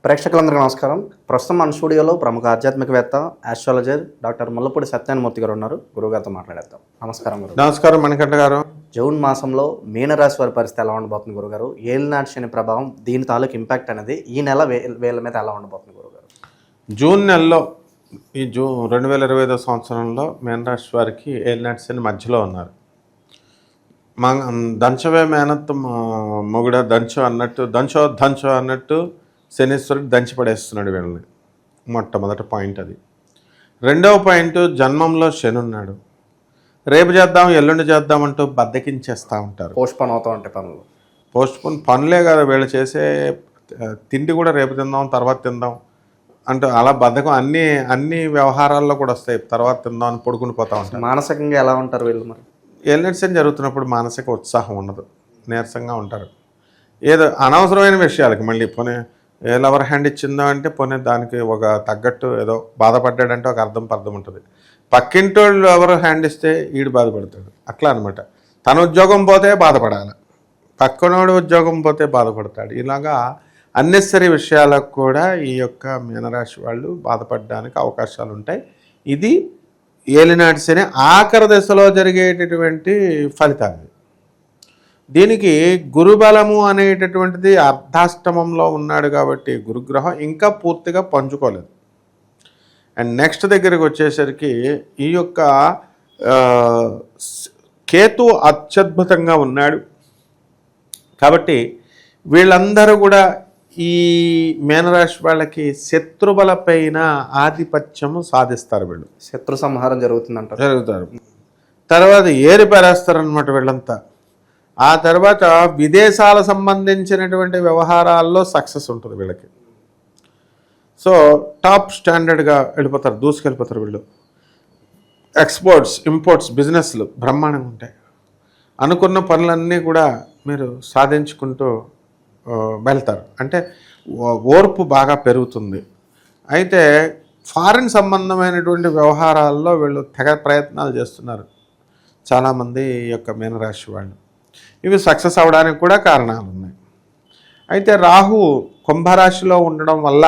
ప్రేక్షకులందరికీ నమస్కారం. ప్రస్తుతం మన స్టూడియోలో ప్రముఖ ఆధ్యాత్మికవేత్త, ఆస్ట్రాలజర్ డాక్టర్ ముల్లపూడి సత్యనారాయణమూర్తి గారు ఉన్నారు. గురువుగారితో మాట్లాడేద్దాం. నమస్కారం గురు. నమస్కారం మణికంఠ గారు. జూన్ మాసంలో మీనరాశి వారి పరిస్థితి ఎలా ఉండబోతుంది గురుగారు? ఏలినాటి శని ప్రభావం, దీని తాలూకు ఇంపాక్ట్ అనేది ఈ నెల వీళ్ళ మీద ఎలా ఉండబోతుంది గురుగారు? జూన్ నెలలో ఈ 2025 సంవత్సరంలో మీనరాశి వారికి ఏలినాటి శని మధ్యలో ఉన్నారు. దంచవే మేనత్ మొగుడ దంచో అన్నట్టు, దంచో అన్నట్టు శనీశ్వరుడు దంచి పడేస్తున్నాడు వీళ్ళని. మొట్టమొదటి పాయింట్ అది. రెండవ పాయింట్, జన్మంలో శని ఉన్నాడు. రేపు చేద్దాం, ఎల్లుండి చేద్దాం అంటూ బద్దకించేస్తూ ఉంటారు. పోస్ట్పోన్ అవుతూ ఉంటాయి పనులు. పోస్ట్పోన్ పనులే కదా వీళ్ళు చేసే, తిండి కూడా రేపు తిందాం, తర్వాత తిందాం అంటూ అలా బద్ధకం అన్ని వ్యవహారాల్లో కూడా వస్తాయి. తర్వాత తిందాం అని పడుకుని పోతా ఉంటారు. మానసికంగా ఎలా ఉంటారు వీళ్ళు? మరి ఏలినాటి శని జరుగుతున్నప్పుడు మానసిక ఉత్సాహం ఉండదు, నీరసంగా ఉంటారు. ఏదో అనవసరమైన విషయాలకి మళ్ళీ పోనీ లవర్ హ్యాండ్ ఇచ్చిందో అంటే పోనీ దానికి ఒక తగ్గట్టు ఏదో బాధపడ్డాడంటే ఒక పర్థం ఉంటుంది. పక్కింటోళ్ళు ఎవరు హ్యాండ్ ఇస్తే ఈడు బాధపడతాడు, అట్లా అనమాట. తన ఉద్యోగం పోతే బాధపడాలి, పక్కనోడు ఉద్యోగం పోతే బాధపడతాడు. ఇలాగా అన్నెసరీ విషయాలకు కూడా ఈ యొక్క మీనరాశి వాళ్ళు బాధపడడానికి అవకాశాలు ఉంటాయి. ఇది ఏలినాటి శని ఆఖరి దశలో జరిగేటటువంటి ఫలితాలు. దీనికి గురుబలము అనేటటువంటిది అర్ధాష్టమంలో ఉన్నాడు కాబట్టి గురుగ్రహం ఇంకా పూర్తిగా పంచుకోలేదు. అండ్ నెక్స్ట్ దగ్గరికి వచ్చేసరికి ఈ యొక్క కేతు అత్యద్భుతంగా ఉన్నాడు కాబట్టి వీళ్ళందరూ కూడా ఈ మీనరాశి వాళ్ళకి శత్రుబల పైన ఆధిపత్యము సాధిస్తారు. వీళ్ళు శత్రు సంహారం జరుగుతారు. తర్వాత ఏరి పారేస్తారనమాట వీళ్ళంతా. ఆ తర్వాత విదేశాల సంబంధించినటువంటి వ్యవహారాల్లో సక్సెస్ ఉంటుంది వీళ్ళకి. సో టాప్ స్టాండర్డ్గా వెళ్ళిపోతారు, దూసుకెళ్ళిపోతారు వీళ్ళు. ఎక్స్పోర్ట్స్, ఇంపోర్ట్స్, బిజినెస్లు బ్రహ్మాండంగా ఉంటాయి. అనుకున్న పనులన్నీ కూడా మీరు సాధించుకుంటూ వెళ్తారు. అంటే ఓర్పు బాగా పెరుగుతుంది. అయితే ఫారిన్ సంబంధమైనటువంటి వ్యవహారాల్లో వీళ్ళు తెగ ప్రయత్నాలు చేస్తున్నారు చాలామంది ఈ యొక్క మీనరాశి వాళ్ళు. ఇవి సక్సెస్ అవ్వడానికి కూడా కారణాలు ఉన్నాయి. అయితే రాహు కుంభరాశిలో ఉండడం వల్ల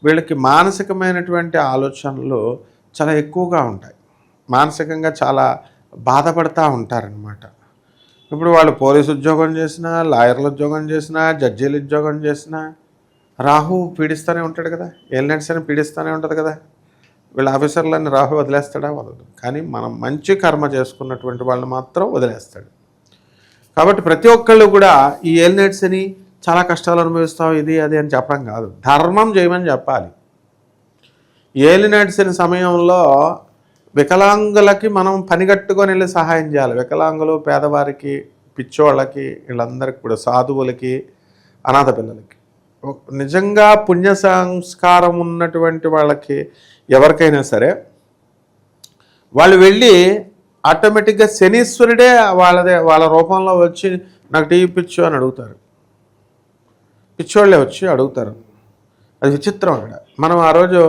వీళ్ళకి మానసికమైనటువంటి ఆలోచనలు చాలా ఎక్కువగా ఉంటాయి. మానసికంగా చాలా బాధపడుతూ ఉంటారనమాట. ఇప్పుడు వాళ్ళు పోలీసు ఉద్యోగం చేసినా, లాయర్ల ఉద్యోగం చేసినా, జడ్జీల ఉద్యోగం చేసినా రాహు పీడిస్తూనే ఉంటాడు కదా. ఏలినాటి శని పీడిస్తూనే ఉంటుంది కదా. వీళ్ళ ఆఫీసర్లన్నీ రాహు వదిలేస్తాడా? వదలదు. కానీ మనం మంచి కర్మ చేసుకున్నటువంటి వాళ్ళని మాత్రం వదిలేస్తాడు. కాబట్టి ప్రతి ఒక్కళ్ళు కూడా ఈ ఏలినాటి శని చాలా కష్టాలు అనుభవిస్తావు ఇది అది అని చెప్పడం కాదు, ధర్మం చేయమని చెప్పాలి. ఏలినాటి శని సమయంలో వికలాంగులకి మనం పనిగట్టుకొని వెళ్ళి సహాయం చేయాలి. వికలాంగులు, పేదవారికి, పిచ్చోళ్ళకి, వీళ్ళందరికీ కూడా, సాధువులకి, అనాథ పిల్లలకి, నిజంగా పుణ్య సంస్కారం ఉన్నటువంటి వాళ్ళకి ఎవరికైనా సరే వాళ్ళు వెళ్ళి ఆటోమేటిక్గా శనీశ్వరుడే వాళ్ళ రూపంలో వచ్చి నాకు టీవీ పిచ్చు అని అడుగుతారు. పిచ్చోళ్ళే వచ్చి అడుగుతారు. అది విచిత్రం. అక్కడ మనం ఆ రోజు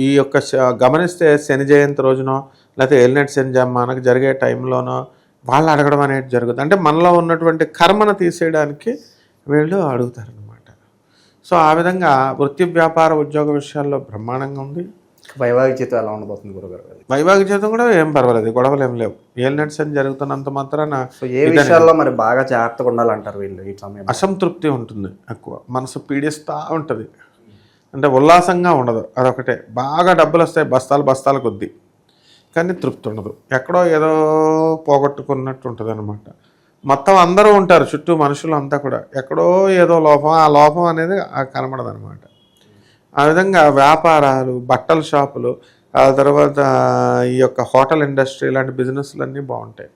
ఈ యొక్క గమనిస్తే శని జయంతి రోజునో లేకపోతే ఏలినాటి శని మనకు జరిగే టైంలోనో వాళ్ళు అడగడం అనేది జరుగుతుంది. అంటే మనలో ఉన్నటువంటి కర్మను తీసేయడానికి వీళ్ళు అడుగుతారనమాట. సో ఆ విధంగా వృత్తి, వ్యాపార, ఉద్యోగ విషయాల్లో బ్రహ్మాండంగా ఉంది. వైవాహిక జీవితం ఎలా ఉండబోతుంది గురుగారు? వైవాహిక జీవితం కూడా ఏం పర్వాలేదు, గొడవలు ఏం లేవు. ఏలినాటి శని జరుగుతున్నంత మాత్రాన ఏ విషయాల్లో మరి బాగా జాగ్రత్తగా ఉండాలంటారు వీళ్ళు? ఈ సమయం అసంతృప్తి ఉంటుంది ఎక్కువ, మనసు పీడిస్తూ ఉంటుంది. అంటే ఉల్లాసంగా ఉండదు, అదొకటే. బాగా డబ్బులు వస్తాయి బస్తాల కొద్దీ, కానీ తృప్తి ఉండదు. ఎక్కడో ఏదో పోగొట్టుకున్నట్టు ఉంటుంది అనమాట. మొత్తం అందరూ ఉంటారు చుట్టూ, మనుషులు అంతా కూడా ఎక్కడో ఏదో లోపం, ఆ లోపం అనేది కనబడదు అనమాట. ఆ విధంగా వ్యాపారాలు, బట్టల షాపులు, ఆ తర్వాత ఈ యొక్క హోటల్ ఇండస్ట్రీ ఇలాంటి బిజినెస్లు అన్నీ బాగుంటాయి.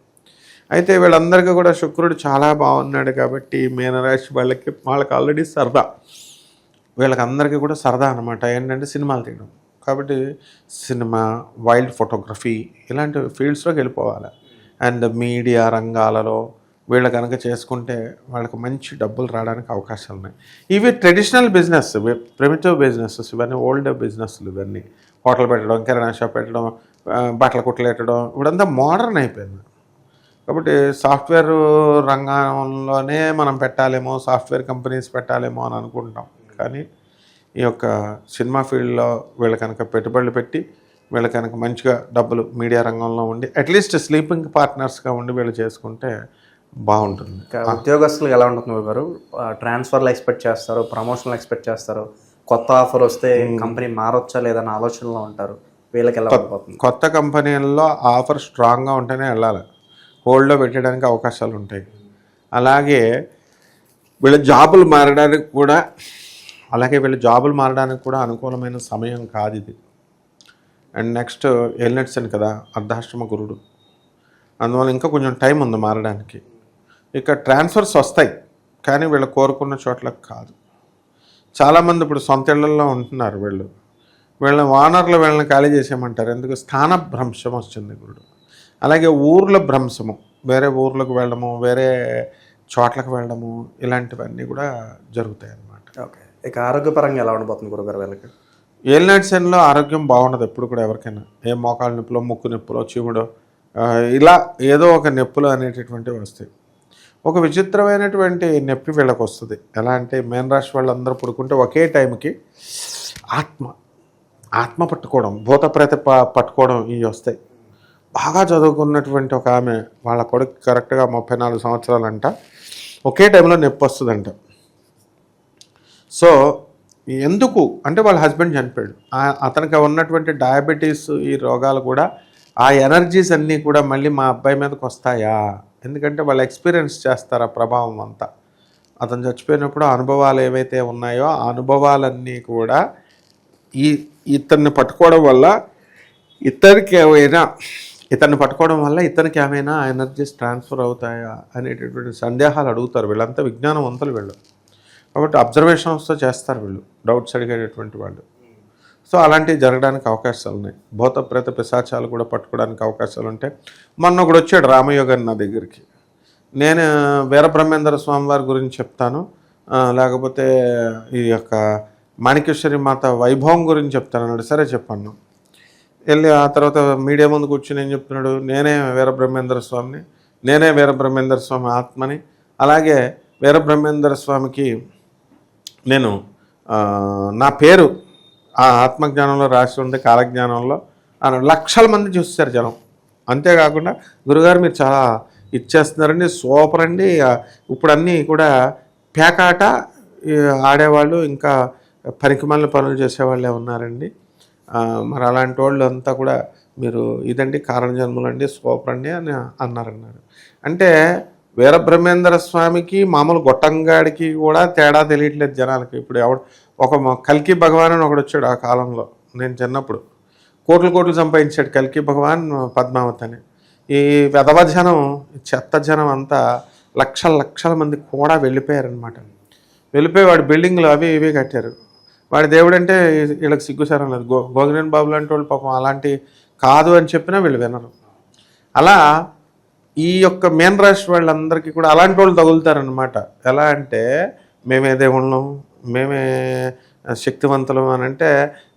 అయితే వీళ్ళందరికీ కూడా శుక్రుడు చాలా బాగున్నాడు కాబట్టి మీనరాశి వాళ్ళకి ఆల్రెడీ సరదా, వీళ్ళకందరికీ కూడా సరదా అనమాట. ఏంటంటే సినిమాలు తీయడం. కాబట్టి సినిమా, వైల్డ్ ఫోటోగ్రఫీ ఇలాంటి ఫీల్డ్స్లోకి వెళ్ళిపోవాలి. అండ్ మీడియా రంగాలలో వీళ్ళు కనుక చేసుకుంటే వాళ్ళకి మంచి డబ్బులు రావడానికి అవకాశాలు ఉన్నాయి. ఇవి ట్రెడిషనల్ బిజినెస్, ప్రిమిటివ్ బిజినెసెస్, ఇవన్నీ ఓల్డ్ బిజినెస్లు. ఇవన్నీ హోటల్ పెట్టడం, కిరాణా షాప్ పెట్టడం, బట్టల కుట్లు పెట్టడం, ఇప్పుడంతా మోడర్న్ అయిపోయింది. కాబట్టి సాఫ్ట్వేర్ రంగంలోనే మనం పెట్టాలేమో, సాఫ్ట్వేర్ కంపెనీస్ పెట్టాలేమో అని అనుకుంటాం. కానీ ఈ యొక్క సినిమా ఫీల్డ్లో వీళ్ళు కనుక పెట్టుబడులు పెట్టి వీళ్ళు కనుక మంచిగా డబ్బులు మీడియా రంగంలో ఉండి అట్లీస్ట్ స్లీపింగ్ పార్ట్నర్స్గా ఉండి వీళ్ళు చేసుకుంటే బాగుంటుంది. ఉద్యోగస్తులు ఎలా ఉంటుంది గురుగారు? ట్రాన్స్ఫర్లు ఎక్స్పెక్ట్ చేస్తారు, ప్రమోషన్లు ఎక్స్పెక్ట్ చేస్తారు, కొత్త ఆఫర్ వస్తే కంపెనీ మారొచ్చా లేదన్న ఆలోచనలో ఉంటారు. వీళ్ళకి ఎలా ఉంటుంది? కొత్త కంపెనీల్లో ఆఫర్ స్ట్రాంగ్గా ఉంటేనే వెళ్ళాలి, హోల్డ్లో పెట్టడానికి అవకాశాలు ఉంటాయి. అలాగే వీళ్ళ జాబులు మారడానికి కూడా అనుకూలమైన సమయం కాదు ఇది. అండ్ నెక్స్ట్ ఎల్నెట్సన్ కదా, అర్ధాష్టమ గురుడు, అందువల్ల ఇంకా కొంచెం టైం ఉంది మారడానికి. ఇక ట్రాన్స్ఫర్స్ వస్తాయి కానీ వీళ్ళు కోరుకున్న చోట్లకు కాదు. చాలామంది ఇప్పుడు సొంత ఇళ్లలో ఉంటున్నారు, వీళ్ళ ఓనర్లు వీళ్ళని ఖాళీ చేసేయమంటారు. ఎందుకు? స్థాన భ్రంశం వచ్చింది గురుడు. అలాగే ఊర్ల భ్రంశము, వేరే ఊర్లకు వెళ్ళడము, వేరే చోట్లకు వెళ్ళడము, ఇలాంటివన్నీ కూడా జరుగుతాయి అన్నమాట. ఓకే, ఇక ఆరోగ్యపరంగా ఎలా ఉండబోతుంది గురుగారు వీళ్ళకి? ఏలినాటి ఆరోగ్యం బాగుండదు ఎప్పుడు కూడా ఎవరికైనా. ఏ మోకాళ్ళ నొప్పులో, ముక్కు నొప్పులో, చీముడో, ఇలా ఏదో ఒక నొప్పులు అనేటటువంటివి వస్తాయి. ఒక విచిత్రమైనటువంటి నొప్పి వీళ్ళకి వస్తుంది. ఎలా అంటే మేన రాశి వాళ్ళందరూ పడుకుంటే ఒకే టైంకి ఆత్మ పట్టుకోవడం, భూత ప్రేత పట్టుకోవడం ఇవి వస్తాయి. బాగా చదువుకున్నటువంటి ఒక ఆమె, వాళ్ళ కొడుకు కరెక్ట్గా 34 సంవత్సరాలంట, ఒకే టైంలో నొప్పి వస్తుందంట. సో ఎందుకు అంటే వాళ్ళ హస్బెండ్ చనిపోయాడు, అతనికి ఉన్నటువంటి డయాబెటీస్, ఈ రోగాలు కూడా, ఆ ఎనర్జీస్ అన్నీ కూడా మళ్ళీ మా అబ్బాయి మీదకి వస్తాయా? ఎందుకంటే వాళ్ళు ఎక్స్పీరియన్స్ చేస్తారు ఆ ప్రభావం అంతా. అతను చచ్చిపోయినప్పుడు అనుభవాలు ఏవైతే ఉన్నాయో ఆ అనుభవాలన్నీ కూడా ఇతన్ని పట్టుకోవడం వల్ల ఇతనికి ఏమైనా ఎనర్జీస్ ట్రాన్స్ఫర్ అవుతాయా అనేటటువంటి సందేహాలు అడుగుతారు. వీళ్ళంతా విజ్ఞానవంతులు వీళ్ళు, కాబట్టి అబ్జర్వేషన్స్తో చేస్తారు వీళ్ళు, డౌట్స్ అడిగేటటువంటి వాళ్ళు. సో అలాంటివి జరగడానికి అవకాశాలు ఉన్నాయి. భూత ప్రేత పిశాచాలు కూడా పట్టుకోవడానికి అవకాశాలు ఉంటాయి. మొన్న ఒకడు వచ్చాడు రామయోగన్ నా దగ్గరికి. నేను వీరబ్రహ్మేంద్ర స్వామి వారి గురించి చెప్తాను, లేకపోతే ఈ యొక్క మాణికేశ్వరి మాత వైభవం గురించి చెప్తాను అన్నాడు. సరే చెప్పాను. వెళ్ళి ఆ తర్వాత మీడియా ముందు కూర్చొని ఏం చెప్తున్నాడు, నేనే వీరబ్రహ్మేంద్ర స్వామి ఆత్మని, అలాగే వీరబ్రహ్మేంద్ర స్వామికి నేను నా పేరు ఆ ఆత్మజ్ఞానంలో రాసి ఉంది, కాలజ్ఞానంలో అన్నాడు. లక్షల మంది చూస్తారు జనం. అంతేకాకుండా గురుగారు మీరు చాలా ఇచ్చేస్తున్నారండి, సూపర్ అండి, ఇప్పుడు అన్నీ కూడా పేకాట ఆడేవాళ్ళు, ఇంకా పనికిమాలిన పనులు చేసేవాళ్ళే ఉన్నారండి. మరి అలాంటి వాళ్ళు అంతా కూడా మీరు ఇదండి కారణజన్మలు అండి, సూపర్ అండి అని అన్నారు. అంటే వీరబ్రహ్మేంద్ర స్వామికి మామూలు గొట్టంగాడికి కూడా తేడా తెలియట్లేదు జనాలకి. ఇప్పుడు ఒక కల్కి భగవాన్ అని ఒకడు వచ్చాడు ఆ కాలంలో, నేను చిన్నప్పుడు, కోట్లు సంపాదించాడు కల్కి భగవాన్ పద్మావతి అని. ఈ వెధవ జనం, చెత్త జనం అంతా లక్షల మంది కూడా వెళ్ళిపోయారనమాట. వెళ్ళిపోయి వాడి బిల్డింగ్లు అవి ఇవి కట్టారు. వాడి దేవుడు అంటే వీళ్ళకి సిగ్గుసారం లేదు. గోగినేని బాబు లాంటి వాళ్ళు పాపం అలాంటి కాదు అని చెప్పినా వీళ్ళు వినరు. అలా ఈ యొక్క మేన రాశి వాళ్ళందరికీ కూడా అలాంటి వాళ్ళు తగులుతారనమాట. ఎలా అంటే మేమే దేవుళ్ళం, మేమే శక్తివంతులం అని అంటే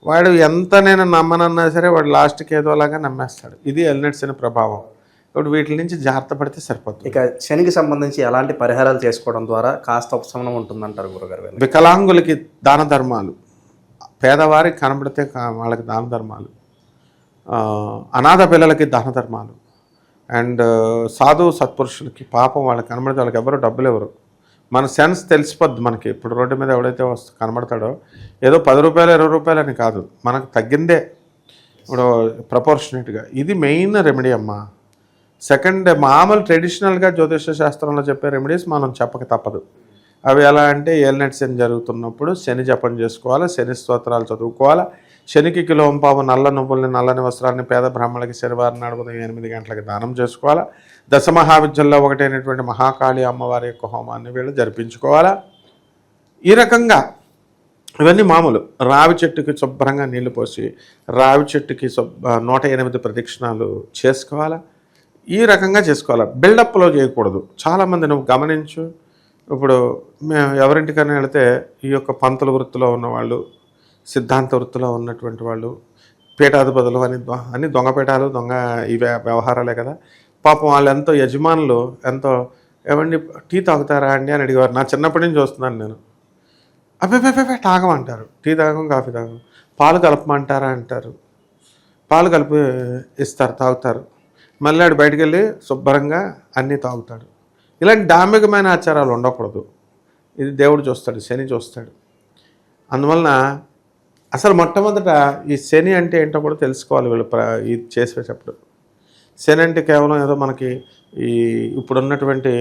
వాడు ఎంత నేను నమ్మనన్నా సరే వాడు లాస్ట్కి ఏదోలాగా నమ్మేస్తాడు. ఇది ఎల్నెట్స్ ప్రభావం. ఇప్పుడు వీటి నుంచి జాగ్రత్త పడితే సరిపోతుంది. ఇక శనికి సంబంధించి ఎలాంటి పరిహారాలు చేసుకోవడం ద్వారా కాస్త ఉపశమనం ఉంటుందంటారు గురుగారు? వికలాంగులకి దాన ధర్మాలు, పేదవారికి కనబడితే వాళ్ళకి దాన ధర్మాలు, అనాథ పిల్లలకి దాన ధర్మాలు, అండ్ సాధు సత్పురుషులకి పాపం వాళ్ళకి కనబడితే వాళ్ళకి ఎవరు డబ్బులు ఎవరు, మన సెన్స్ తెలిసిపోద్ది మనకి. ఇప్పుడు రోడ్డు మీద ఎవడైతే కనబడతాడో ఏదో 10 రూపాయలు 20 రూపాయలు అని కాదు, మనకు తగ్గిందే ఇప్పుడు ప్రపోర్షనేట్గా. ఇది మెయిన్ రెమెడీ అమ్మా. సెకండ్, మామూలు ట్రెడిషనల్గా జ్యోతిష శాస్త్రంలో చెప్పే రెమెడీస్ మనం చెప్పక తప్పదు. అవి ఎలా అంటే ఏలినాటి శని జరుగుతున్నప్పుడు శని జపం చేసుకోవాలి, శని స్తోత్రాలు చదువుకోవాలి, శనికి కిలోంపావు నల్ల నువ్వుల్ని, నల్లని వస్త్రాన్ని పేద బ్రాహ్మణులకి శనివారం నాడు ఉదయం 8 గంటలకి దానం చేసుకోవాలా. దశమహావిద్యల్లో ఒకటైనటువంటి మహాకాళి అమ్మవారి యొక్క హోమాన్ని వీళ్ళు జరిపించుకోవాలా. ఈ రకంగా ఇవన్నీ మామూలు. రావి చెట్టుకి శుభ్రంగా నీళ్లు పోసి రావి చెట్టుకి 108 ప్రదక్షిణాలు చేసుకోవాలా. ఈ రకంగా చేసుకోవాలి, బిల్డప్లో చేయకూడదు. చాలామంది నువ్వు గమనించు, ఇప్పుడు మేము ఎవరింటికైనా వెళితే ఈ యొక్క పంతుల వృత్తిలో ఉన్నవాళ్ళు, సిద్ధాంత వృత్తిలో ఉన్నటువంటి వాళ్ళు, పీఠాధిపతులు అని దొంగ పీఠాలు, దొంగ ఈ వ్యవహారాలే కదా. పాపం వాళ్ళు ఎంతో యజమానులు ఎంతో ఏమండి టీ తాగుతారా అండి అని అడిగేవారు. నా చిన్నప్పటి నుంచి చూస్తున్నాను నేను. అబ్బే తాగమంటారు, టీ తాగం కాఫీ తాగం. పాలు కలపమంటారా అంటారు, పాలు కలిపి ఇస్తారు, తాగుతారు. మళ్ళీ ఆడు బయటికి వెళ్ళి శుభ్రంగా అన్నీ తాగుతాడు. ఇలాంటి డాంబికమైన ఆచారాలు ఉండకూడదు. ఇది దేవుడు చూస్తాడు, శని చూస్తాడు. అందువలన అసలు మొట్టమొదట ఈ శని అంటే ఏంటో కూడా తెలుసుకోవాలి వీళ్ళు ఇది చేసేటప్పుడు. శని అంటే కేవలం ఏదో మనకి ఈ ఇప్పుడున్నటువంటి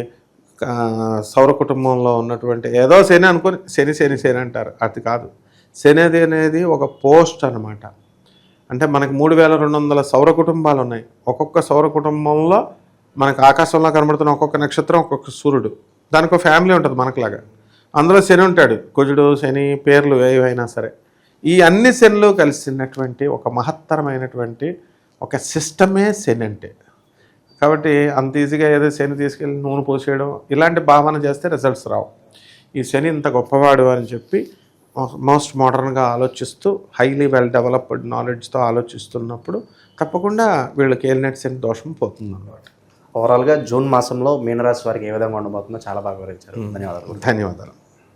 సౌర కుటుంబంలో ఉన్నటువంటి ఏదో శని అనుకొని శని శని శని అంటారు. అది కాదు. శని అనేది ఒక పోస్ట్ అన్నమాట. అంటే మనకి 3200 సౌర కుటుంబాలు ఉన్నాయి. ఒక్కొక్క సౌర కుటుంబంలో మనకు ఆకాశంలో కనబడుతున్న ఒక్కొక్క నక్షత్రం, ఒక్కొక్క సూర్యుడు, దానికి ఒక ఫ్యామిలీ ఉంటుంది మనకులాగా. అందులో శని ఉంటాడు, కుజుడు, శని, పేర్లు ఏవైనా సరే. ఈ అన్ని శనులు కలిసినటువంటి ఒక మహత్తరమైనటువంటి ఒక సిస్టమే శని అంటే. కాబట్టి అంత ఈజీగా ఏదో శని తీసుకెళ్ళి నూనె పోసేయడం ఇలాంటి భావన చేస్తే రిజల్ట్స్ రావు. ఈ శని ఇంత గొప్పవాడు అని చెప్పి మోస్ట్ మోడర్న్గా ఆలోచిస్తూ హైలీ వెల్ డెవలప్డ్ నాలెడ్జ్తో ఆలోచిస్తున్నప్పుడు తప్పకుండా వీళ్ళకి ఏలినట్టు శని దోషం పోతుంది అన్నమాట. ఓవరాల్గా జూన్ మాసంలో మీనరాశి వారికి ఏ విధంగా ఉండబోతుందో చాలా బాగా వివరించారు. ధన్యవాదాలు. ధన్యవాదాలు.